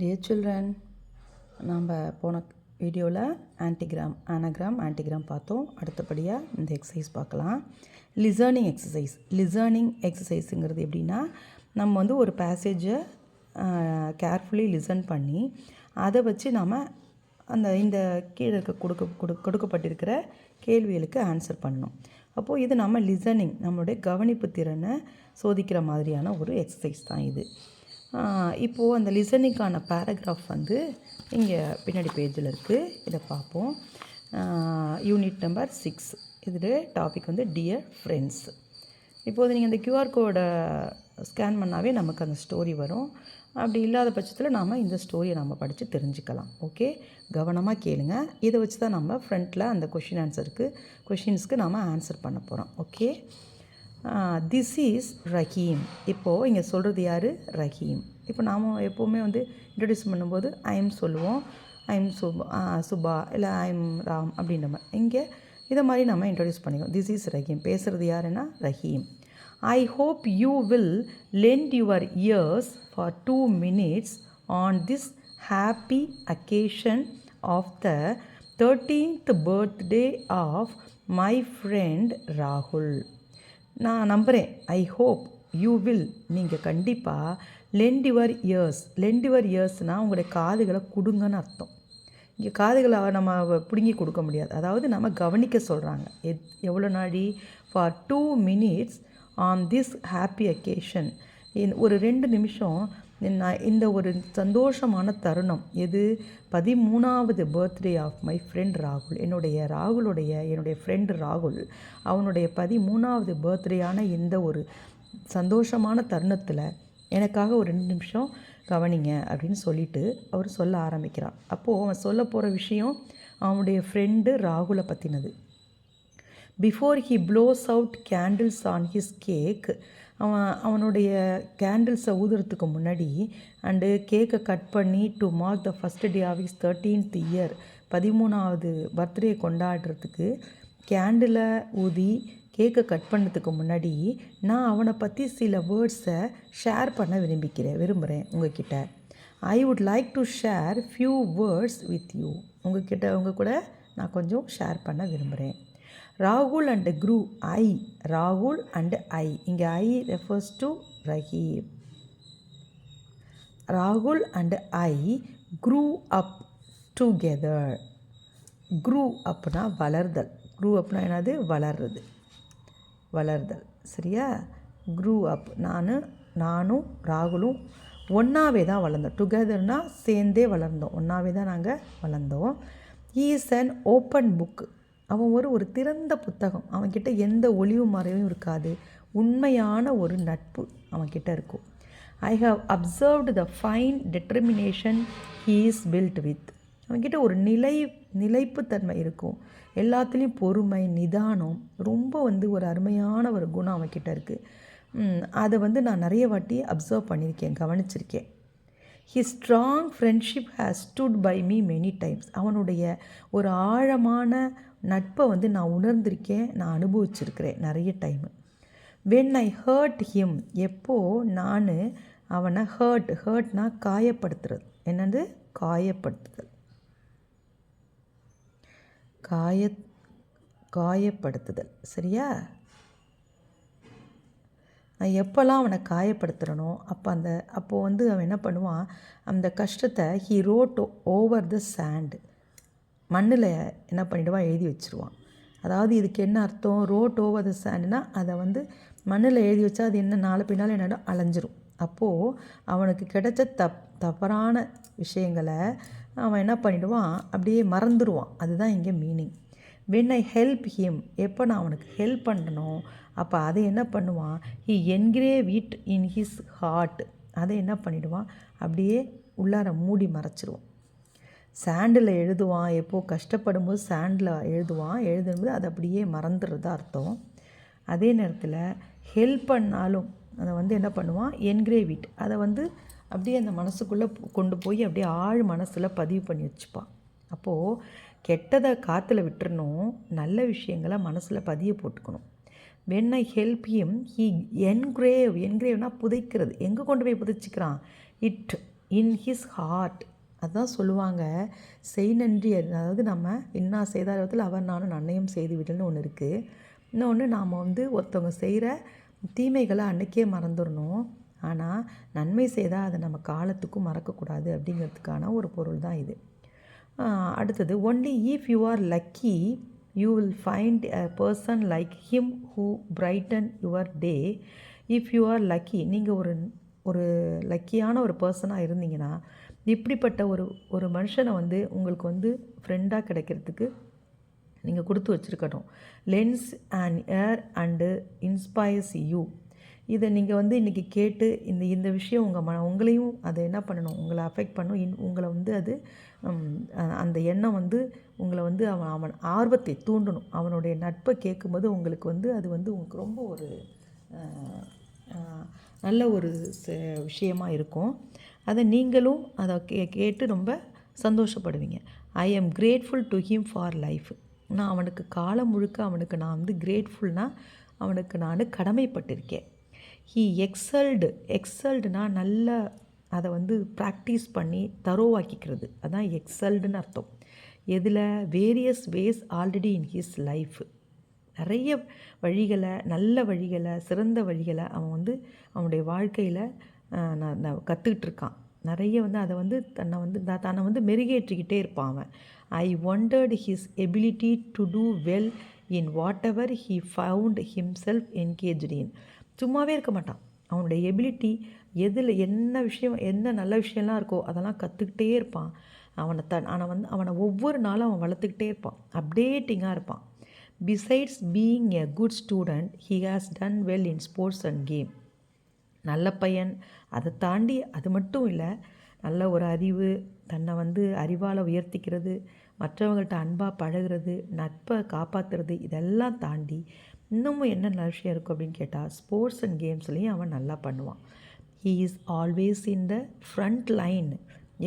Dear children, நாம் போன வீடியோவில் ஆனகிராம் பார்த்தோம். அடுத்தபடியாக இந்த எக்ஸசைஸ் பார்க்கலாம். லிசர்னிங் எக்ஸசைஸுங்கிறது எப்படின்னா, நம்ம வந்து ஒரு பேசேஜை கேர்ஃபுல்லி லிசன் பண்ணி அதை வச்சு நாம் இந்த கீழே இருக்க கொடுக்கப்பட்டிருக்கிற கேள்விகளுக்கு ஆன்சர் பண்ணணும். அப்போது இது நம்ம லிசனிங், நம்மளுடைய கவனிப்பு திறனை சோதிக்கிற மாதிரியான ஒரு எக்ஸசைஸ் தான் இது. இப்போது அந்த லிசனிங்கான பேராகிராஃப் வந்து இங்கே பின்னாடி பேஜில் இருக்குது. இதை பார்ப்போம். Unit number 6. இதில் டாபிக் வந்து டியர் ஃப்ரெண்ட்ஸ். இப்போது நீங்கள் இந்த QR கோடை ஸ்கேன் பண்ணாவே நமக்கு அந்த ஸ்டோரி வரும். அப்படி இல்லாத பட்சத்தில் நாம் இந்த ஸ்டோரியை நம்ம படித்து தெரிஞ்சுக்கலாம். ஓகே, கவனமாக கேளுங்க. இதை வச்சு தான் நம்ம ஃப்ரண்ட்டில் அந்த கொஷின்ஸ்க்கு நாம் ஆன்சர் பண்ண போகிறோம். Okay, this is Rahim. இப்போது இங்கே சொல்கிறது யார்? ரஹீம். இப்போ நாம் எப்போவுமே வந்து இன்ட்ரடியூஸ் பண்ணும்போது ஐஎம் சொல்லுவோம். ஐஎம் சுபா இல்லை ஐஎம் ராம் அப்படின்ற மாதிரி. இங்கே இதை மாதிரி நம்ம இன்ட்ரடியூஸ் பண்ணிக்கோம். This is Rahim. பேசுகிறது யாருன்னா Rahim. I hope you will lend your ears for 2 minutes on this happy occasion of the 13th birthday of my friend ராகுல். நான் நம்புகிறேன். ஐ ஹோப் யூ வில், நீங்கள் கண்டிப்பாக லெண்ட் யுவர் இயர்ஸ்னால் உங்களுடைய காதுகளை கொடுங்கன்னு அர்த்தம். இங்கே காதுகளை நம்ம பிடுங்கி கொடுக்க முடியாது. அதாவது நம்ம கவனிக்க சொல்கிறாங்க. எவ்வளோ நாடி? For 2 minutes on this happy occasion. ஒரு 2 நிமிஷம் இந்த ஒரு சந்தோஷமான தருணம். எது? 13வது பர்த்டே ஆஃப் மை ஃப்ரெண்ட் ராகுல். என்னுடைய ஃப்ரெண்டு ராகுல், அவனுடைய 13வது பர்த்டேயான இந்த ஒரு சந்தோஷமான தருணத்தில் எனக்காக ஒரு 2 நிமிஷம் கவனிங்க அப்படின்னு சொல்லிட்டு அவர் சொல்ல ஆரம்பிக்கிறான். அப்போது அவன் சொல்ல போகிற விஷயம் அவனுடைய ஃப்ரெண்டு ராகுலை பற்றினது. Before he blows out candles on his cake, அவனுடைய கேண்டில்ஸை ஊதுறதுக்கு முன்னாடி அண்டு கேக்கை கட் பண்ணி to mark the first day of his 13th year, 13வது பர்த்டே கொண்டாடுறதுக்கு கேண்டிலை ஊதி கேக்கை கட் பண்ணதுக்கு முன்னாடி நான் அவனை பற்றி சில வேர்ட்ஸை ஷேர் பண்ண விரும்புகிறேன் உங்ககிட்ட. I would like to share few words with you. உங்கள் கூட நான் கொஞ்சம் ஷேர் பண்ண விரும்புகிறேன். ராகுல் அண்ட் குரூ ஐ. ராகுல் அண்ட் ஐ. இங்கே ஐ ரெஃபர்ஸ் டு ரஹீம். ராகுல் and I grew up together. Grew அப்னா வளர்தல். க்ரூ அப்னா என்னது? வளர்தல். சரியா? Grew up. நானும் ராகுலும் ஒன்றாவே தான் வளர்ந்தோம். டுகெதர்னால் சேர்ந்தே வளர்ந்தோம். ஒன்றாவே தான் நாங்கள் வளர்ந்தோம். He is an open book. அவன் ஒரு திறந்த புத்தகம். அவன்கிட்ட எந்த ஒளிவு மறைவும் இருக்காது. உண்மையான ஒரு நட்பு அவன்கிட்ட இருக்கும். I have observed the fine determination he is built with. அவன்கிட்ட ஒரு நிலைப்புத்தன்மை இருக்கும். எல்லாத்துலேயும் பொறுமை, நிதானம், ரொம்ப ஒரு அருமையான ஒரு குணம் அவன்கிட்ட இருக்குது. அதை நான் நிறைய வாட்டி அப்சர்வ் பண்ணியிருக்கேன், கவனிச்சிருக்கேன். His strong friendship has stood by me many times. அவனுடைய ஒரு ஆழமான நட்பை நான் உணர்ந்திருக்கேன், நான் அனுபவிச்சிருக்கிறேன் நிறைய time. When I hurt him, எப்போது நான் அவனை ஹர்ட்னா காயப்படுத்துறது. என்னது? காயப்படுத்துதல். காயப்படுத்துதல். சரியா? நான் எப்போல்லாம் அவனை காயப்படுத்துகிறனோ அப்போது அவன் என்ன பண்ணுவான், அந்த கஷ்டத்தை he wrote over the sand. மண்ணில் என்ன பண்ணிவிடுவான்? எழுதி வச்சுருவான். அதாவது இதுக்கு என்ன அர்த்தம்? ரோட் ஓவர் த சாண்டுனா அதை மண்ணில் எழுதி வச்சா அது என்ன நாளை பின்னால் என்னடா அலைஞ்சிரும். அப்போது அவனுக்கு கிடைச்ச தவறான விஷயங்களை அவன் என்ன பண்ணிவிடுவான்? அப்படியே மறந்துடுவான். அதுதான் இங்கே meaning. When I help him, எப்போ நான் அவனுக்கு ஹெல்ப் பண்ணணும் அப்போ அதை என்ன பண்ணுவான்? He engrave it in his heart. அதை என்ன பண்ணிவிடுவான்? அப்படியே உள்ளார மூடி மறைச்சிருவான். சாண்டில் எழுதுவான். எப்போது கஷ்டப்படும் போது சாண்டில் எழுதும்போது அதை அப்படியே மறந்துடுறதா அர்த்தம். அதே நேரத்தில் ஹெல்ப் பண்ணாலும் அதை என்ன பண்ணுவான்? Engrave it. அதை அப்படியே அந்த மனசுக்குள்ளே கொண்டு போய் அப்படியே ஆழ் மனசில் பதிவு பண்ணி வச்சுப்பான். அப்போது கெட்டதை காற்றுல விட்டுறணும், நல்ல விஷயங்களை மனசில் பதிய போட்டுக்கணும். When I help him he என்கிரேவ்னா புதைக்கிறது. எங்கே கொண்டு போய் புதைச்சிக்கிறான்? It in his heart. அதுதான் சொல்லுவாங்க, செய் நன்றி. அதாவது நம்ம இன்னா செய்தாரத்தில் அவர் நானும் நன்மையும் செய்து விடல்னு ஒன்று இருக்குது. இன்னொன்று, நாம் வந்து ஒருத்தவங்க செய்கிற தீமைகளை அன்றைக்கே மறந்துடணும். ஆனால் நன்மை செய்தால் அதை நம்ம காலத்துக்கும் மறக்கக்கூடாது அப்படிங்கிறதுக்கான ஒரு பொருள் தான் இது. அடுத்தது, only if you are lucky you will find a person like him who Brayton your day. If you are lucky, நீங்கள் ஒரு லக்கியான ஒரு பர்சனாக இருந்தீங்கன்னா இப்படிப்பட்ட ஒரு மனுஷனை வந்து உங்களுக்கு வந்து ஃப்ரெண்டாக கிடைக்கிறதுக்கு நீங்கள் கொடுத்து வச்சுருக்கணும். Lens and air and inspires you. இதை நீங்கள் வந்து இன்றைக்கி கேட்டு இந்த விஷயம் உங்களையும் அதை என்ன பண்ணணும், உங்களை அஃபெக்ட் பண்ணும். உங்களை வந்து அது அந்த எண்ணம் வந்து உங்களை வந்து அவன் ஆர்வத்தை தூண்டணும். அவனுடைய நட்பை கேட்கும்போது உங்களுக்கு வந்து அது வந்து உங்களுக்கு ரொம்ப ஒரு நல்ல ஒரு விஷயமாக இருக்கும். அதை நீங்களும் அதை கேட்டு ரொம்ப சந்தோஷப்படுவீங்க. I am grateful to him for life. நான் அவனுக்கு காலம் முழுக்க அவனுக்கு நான் வந்து கிரேட்ஃபுல்னால் அவனுக்கு நான் கடமைப்பட்டிருக்கேன். ஹீ எக்ஸல்டுனா நல்ல அதை வந்து ப்ராக்டிஸ் பண்ணி தரோவாக்கிக்கிறது. அதான் எக்ஸல்டுன்னு அர்த்தம். எதில்? Various ways already in his life. நிறைய வழிகளை, நல்ல வழிகளை, சிறந்த வழிகளை அவன் வந்து அவனுடைய வாழ்க்கையில் கற்றுக்கிட்டு இருக்கான். நிறைய வந்து அதை வந்து தன்னை வந்து மெருகேற்றிக்கிட்டே இருப்பான் அவன். I wondered his ability to do well in whatever he found himself engaged in. சும்மாவே இருக்க மாட்டான். அவனுடைய எபிலிட்டி எதில் என்ன நல்ல விஷயம்லாம் இருக்கோ அதெல்லாம் கற்றுக்கிட்டே இருப்பான். அவனை ஒவ்வொரு நாளும் அவன் வளர்த்துக்கிட்டே இருப்பான், அப்டேட்டிங்காக இருப்பான். Besides being a good student he has done well in sports and game. நல்ல பையன். அதை தாண்டி அது மட்டும் இல்லை, நல்ல ஒரு அறிவு, தன்னை வந்து அறிவால் உயர்த்திக்கிறது, மற்றவங்கள்ட்ட அன்பாக பழகிறது, நட்பை காப்பாற்றுறது, இதெல்லாம் தாண்டி இன்னமும் என்ன நல்ல விஷயம் இருக்கும் அப்படின்னு கேட்டால், ஸ்போர்ட்ஸ் அண்ட் கேம்ஸ்லேயும் அவன் நல்லா பண்ணுவான். He is always in the front line.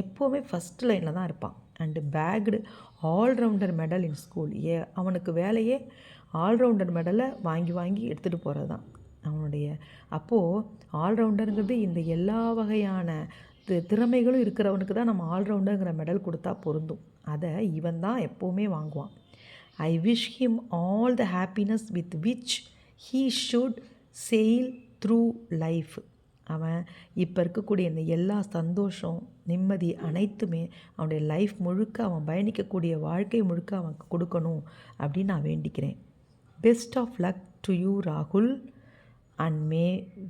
எப்போவுமே ஃபஸ்ட் லைனில் தான் இருப்பான். And bagged allrounder medal in school. அவனுக்கு வேலையே ஆல்ரவுண்டர் மெடலை வாங்கி எடுத்துகிட்டு போகிறது தான் அவனுடைய. அப்போது ஆல்ரவுண்டருங்கிறது இந்த எல்லா வகையான திறமைகளும் இருக்கிறவனுக்கு தான் நம்ம ஆல்ரவுண்டருங்கிற மெடல் கொடுத்தா பொருந்தும். அதை இவன் தான் எப்போவுமே வாங்குவான். I wish him all the happiness with which he should sail through life. அவன் இப்போ இருக்கக்கூடிய இந்த எல்லா சந்தோஷம், நிம்மதி அனைத்துமே அவனுடைய லைஃப் முழுக்க, அவன் பயணிக்கக்கூடிய வாழ்க்கை முழுக்க அவனுக்கு கொடுக்கணும் அப்படின்னு நான் வேண்டிக்கிறேன். Best of luck to you ராகுல், and may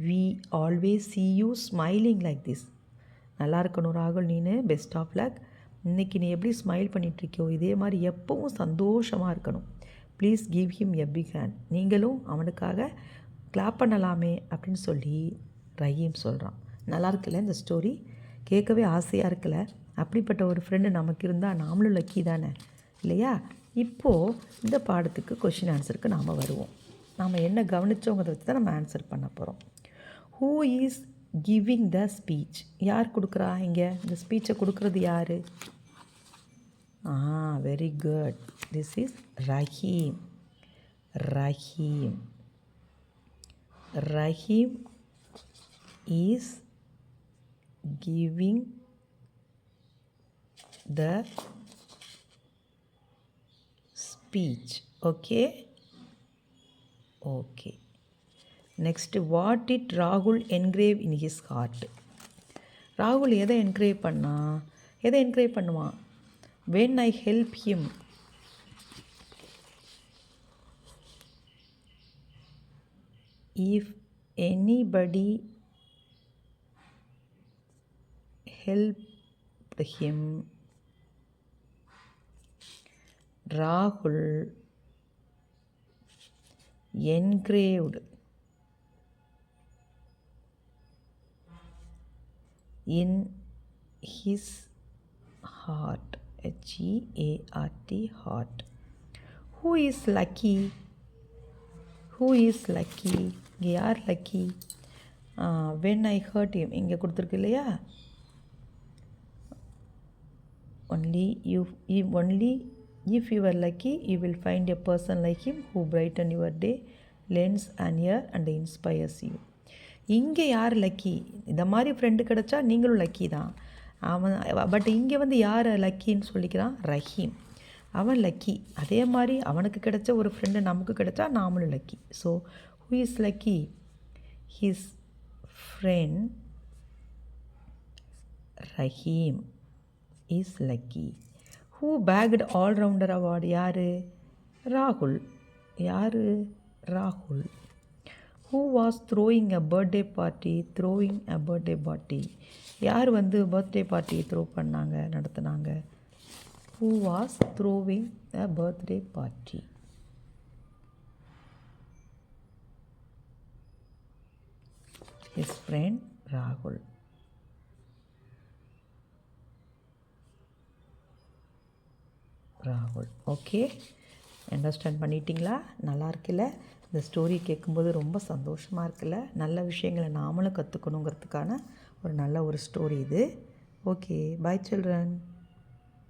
we always see you smiling like this. நல்லா இருக்கணும் ராகுல், நீனு பெஸ்ட் ஆஃப் லக். இன்றைக்கி நீ எப்படி ஸ்மைல் பண்ணிகிட்ருக்கியோ இதே மாதிரி எப்பவும் சந்தோஷமாக இருக்கணும். Please give him a big hand. நீங்களும் அவனுக்காக கிளாப் பண்ணலாமே அப்படின்னு சொல்லி ரஹீம் சொல்கிறான். நல்லா இருக்குல்ல இந்த ஸ்டோரி? கேட்கவே ஆசையாக இருக்குல்ல? அப்படிப்பட்ட ஒரு ஃப்ரெண்டு நமக்கு இருந்தால் நாமளும் லக்கி தானே, இல்லையா? இப்போது இந்த பாடத்துக்கு கொஷின் ஆன்சருக்கு நாம் வருவோம். நாம் என்ன கவனித்தோங்கிறத வச்சு தான் நம்ம ஆன்சர் பண்ண போகிறோம். Who is giving the speech? யார் கொடுக்குறா இங்கே? இந்த ஸ்பீச்சை கொடுக்குறது யார்? Very good. This is Rahim. Rahim is giving the speech. Okay. Next, what did Rahul engrave in his heart? ராகுல் எதை என்கிரேவ் பண்ணுவான்? when I help him. if anybody helped him, Rahul engraved in his heart. H-E-A-R-T, heart. Who is lucky? இங்கே யார் lucky? when I hurt him இங்கே கொடுத்துருக்கு இல்லையா? only if you are lucky you will find a person like him who brighten your day, lends an ear and inspires you. இங்கே யார் lucky? இந்த மாதிரி friend கிடச்சா நீங்களும் லக்கி தான். பட் இங்கே வந்து யார் லக்கின்னு சொல்லிக்கிறான்? ரஹீம். அவன் லக்கி. அதே மாதிரி அவனுக்கு கிடைச்ச ஒரு ஃப்ரெண்டு நமக்கு கிடைச்சா நாமளும் lucky. So who is lucky? His friend Rahim is lucky. Who packed allrounder award? யார்? ராகுல். யார்? ராகுல். Who was throwing a birthday party? Throwing a birthday party. யார் வந்து பர்த்டே பார்ட்டி நடத்துனாங்க? Who was throwing a birthday party? His friend Rahul. ராகுல். Okay, understand பண்ணிட்டீங்களா? நல்லா இருக்குல்ல? இந்த ஸ்டோரி கேட்கும்போது ரொம்ப சந்தோஷமாக இருக்குல்ல? நல்ல விஷயங்களை நாமளும் கற்றுக்கணுங்கிறதுக்கான ஒரு நல்ல ஒரு ஸ்டோரி இது. Okay, bye children.